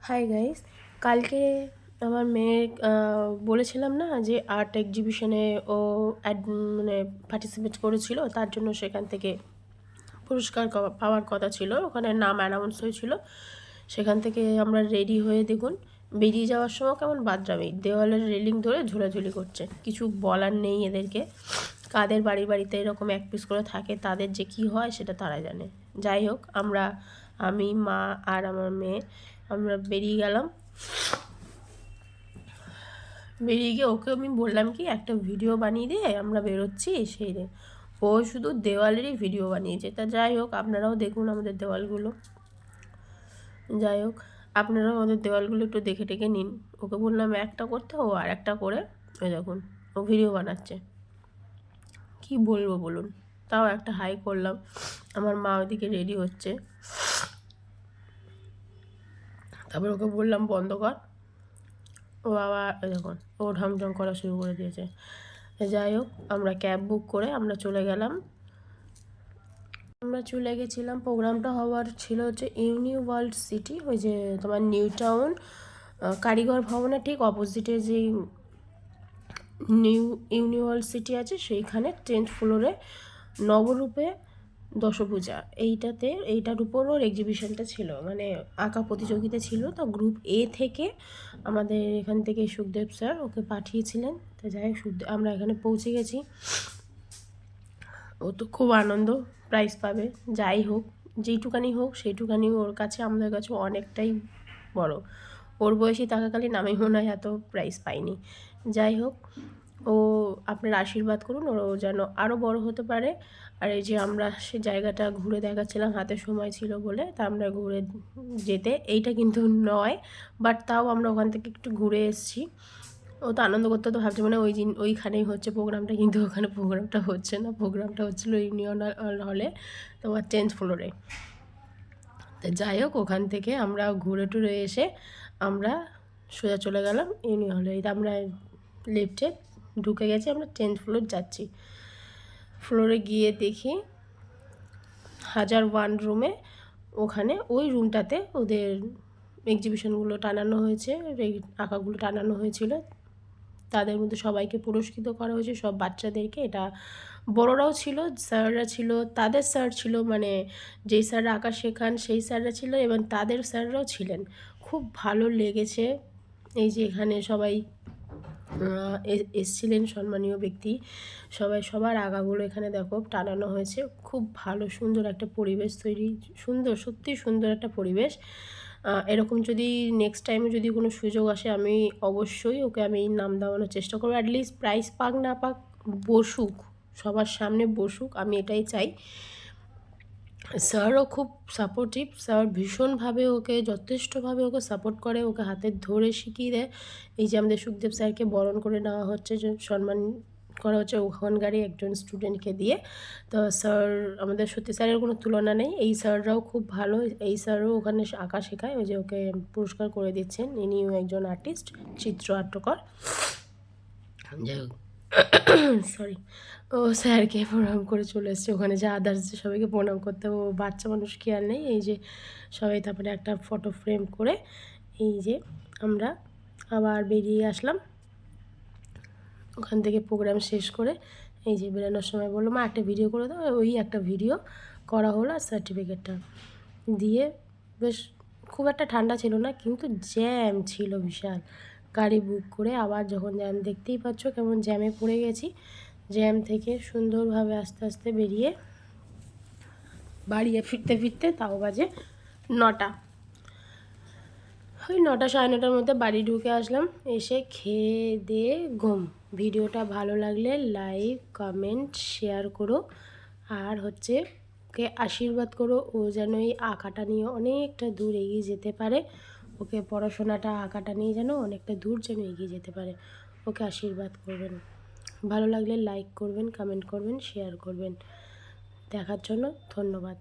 Hi guys, কালকে আমার মেয়ে বলেছিলাম না যে আর্ট এক্সিবিশনে ও মানে পার্টিসিপেট করেছিল, তার জন্য সেখান থেকে পুরস্কার পাওয়ার কথা ছিল। ওখানে নাম অ্যানাউন্স হয়েছিল। সেখান থেকে আমরা রেডি হয়ে দেখুন বেরিয়ে যাওয়ার সময় কেমন বাদরামি, দেওয়ালের রেলিং ধরে ঝোলাঝুলি করছে। কিছু বলার নেই এদেরকে। কাদের বাড়িতে এরকম এক পিস করে থাকে, তাদের যে কি হয় সেটা তারা জানে। যাই হোক, আমি মা আর আমার মেয়ে আমরা বেরিয়ে গেলাম। বেরিয়ে গিয়ে ওকে আমি বললাম কি একটা ভিডিও বানিয়ে দিয়ে আমরা বেরোচ্ছি, সেই রে ও শুধু দেওয়ালেরই ভিডিও বানিয়েছে। তা যাই হোক, আপনারাও দেখুন আমাদের দেওয়ালগুলো। যাই হোক, আপনারাও আমাদের দেওয়ালগুলো একটু দেখে টেকে নিন। ওকে বললাম একটা করতে, ও আর একটা করে ওই দেখুন ও ভিডিও বানাচ্ছে। কি বলবো বলুন। তাও একটা হাই করলাম। আমার মা ওইদিকে রেডি হচ্ছে। তারপর ওকে বললাম বন্ধ কর। ও আবার দেখুন ও ঢংঢং করা শুরু করে দিয়েছে। যাই হোক, আমরা ক্যাব বুক করে আমরা চলে গেলাম। আমরা চলে গেছিলাম, প্রোগ্রামটা হওয়ার ছিল হচ্ছে ইউনিভার্সিটি সিটি, ওই যে তোমার নিউ টাউন কারিগর ভবনের ঠিক অপোজিটে যেই নিউ ইউনিভার্সিটি আছে, সেইখানে 10th ফ্লোরে নবরূপে দশভূজা এইটার উপর ওর এক্সিবিশনটা ছিল, মানে আঁকা প্রতিযোগিতা ছিল। তো গ্রুপ এ থেকে আমাদের এখান থেকে সুখদেব স্যার ওকে পাঠিয়েছিলেন। তো যাই হোক, আমরা এখানে পৌঁছে গেছি। ও তো খুব আনন্দ, প্রাইজ পাবে। যাই হোক, যেইটুকানি হোক সেইটুকানি ওর কাছে আমাদের কাছে অনেকটাই বড়। ওর বয়সী থাকাকালীন আমি মনে হয় এত প্রাইজ পাইনি। যাই হোক, ও আপনার আশীর্বাদ করুন ও যেন আরও বড় হতে পারে। আর এই যে আমরা সে জায়গাটা ঘুরে দেখাচ্ছিলাম, হাতে সময় ছিল বলে, তা আমরা ঘুরে যেতে, এইটা কিন্তু নয়, বাট তাও আমরা ওখান থেকে একটু ঘুরে এসেছি। ও তো আনন্দ করতে তো ভাবছে মানে ওইখানেই হচ্ছে প্রোগ্রামটা, কিন্তু ওখানে প্রোগ্রামটা হচ্ছে না। প্রোগ্রামটা হচ্ছিলো ইউনিয়ন হলে, তোমার 10th ফ্লোরে। তো যাই হোক, ওখান থেকে আমরা ঘুরে টুরে এসে আমরা সোজা চলে গেলাম ইউনিয়ন হলে। এটা আমরা লিফটে ঢুকে গেছি, আমরা 10th ফ্লোর যাচ্ছি। ফ্লোরে গিয়ে দেখি 1001 রুমে, ওখানে ওই রুমটাতে ওদের এক্সিবিশনগুলো টানানো হয়েছে, আঁকাগুলো টানানো হয়েছিল। তাদের মধ্যে সবাইকে পুরস্কৃত করা হয়েছে, সব বাচ্চাদেরকে। এটা বড়রাও ছিল, স্যাররা ছিল, তাদের স্যার ছিল, মানে যেই স্যাররা আঁকা শেখান সেই স্যাররা ছিল, এবং তাদের স্যাররাও ছিলেন। খুব ভালো লেগেছে। এই যে এখানে সবাই এসছিলেন সম্মানীয় ব্যক্তি, সবাই সবার আঁকাগুলো এখানে দেখো টানানো হয়েছে। খুব ভালো সুন্দর একটা পরিবেশ তৈরি, সুন্দর, সত্যি সুন্দর একটা পরিবেশ। এরকম যদি নেক্সট টাইমে যদি কোনো সুযোগ আসে, আমি অবশ্যই ওকে আমি নাম দেওয়ানোর চেষ্টা করবো। অ্যাটলিস্ট প্রাইজ পাক না পাক, বসুক, সবার সামনে বসুক, আমি এটাই চাই। স্যারও খুব সাপোর্টিভ। স্যার ভীষণভাবে ওকে, যথেষ্টভাবে ওকে সাপোর্ট করে, ওকে হাতে ধরে শিখিয়ে দেয়। এই যে আমাদের সুখদেব স্যারকে বরণ করে নেওয়া হচ্ছে, যে সম্মান করা হচ্ছে ওখানকারই একজন স্টুডেন্টকে দিয়ে। তো স্যার, আমাদের সত্যি স্যারের কোনো তুলনা নেই। এই স্যাররাও খুব ভালো। এই স্যারও ওখানে আঁকা শেখায়। ওই যে ওকে পুরস্কার করে দিচ্ছেন, ইনিও একজন আর্টিস্ট, চিত্রনাট্যকার। যাই হোক, সরি, ও স্যারকে প্রণাম করে চলে এসছে। ওখানে যে আদার্স যে সবাইকে প্রণাম করতে, ও বাচ্চা মানুষ খেয়াল নেই। এই যে সবাই, তারপরে একটা ফটো ফ্রেম করে এই যে আমরা আবার বেরিয়ে আসলাম ওখান থেকে। প্রোগ্রাম শেষ করে এই যে বেরোনোর সময় বললো, মা একটা ভিডিও করে দাও। ওই একটা ভিডিও করা হলো, আর সার্টিফিকেটটা দিয়ে বেশ, খুব একটা ঠান্ডা ছিল না, কিন্তু জ্যাম ছিল বিশাল। গাড়ি বুক করে আবার যখন জ্যাম, দেখতেই পাচ্ছ কেমন জ্যামে পড়ে গেছি। জ্যাম থেকে সুন্দরভাবে আস্তে আস্তে বেরিয়ে বাড়ি ফিরতে ফিরতে তাও বাজে 9টা। ওই 9টা সাড়ে 9টার মধ্যে বাড়ি ঢুকে আসলাম। এসে খেয়ে দিয়ে ঘুম। ভিডিওটা ভালো লাগলে লাইক, কমেন্ট, শেয়ার করো। আর হচ্ছে ওকে আশীর্বাদ করো, ও যেন এই আঁকাটা নিয়ে অনেকটা দূর এগিয়ে যেতে পারে। ওকে পড়াশোনাটা, আঁকাটা নিয়ে যেন অনেকটা দূর যেন এগিয়ে যেতে পারে। ওকে আশীর্বাদ করবেন। ভালো লাগলে লাইক করবেন, কমেন্ট করবেন, শেয়ার করবেন। দেখার জন্য ধন্যবাদ।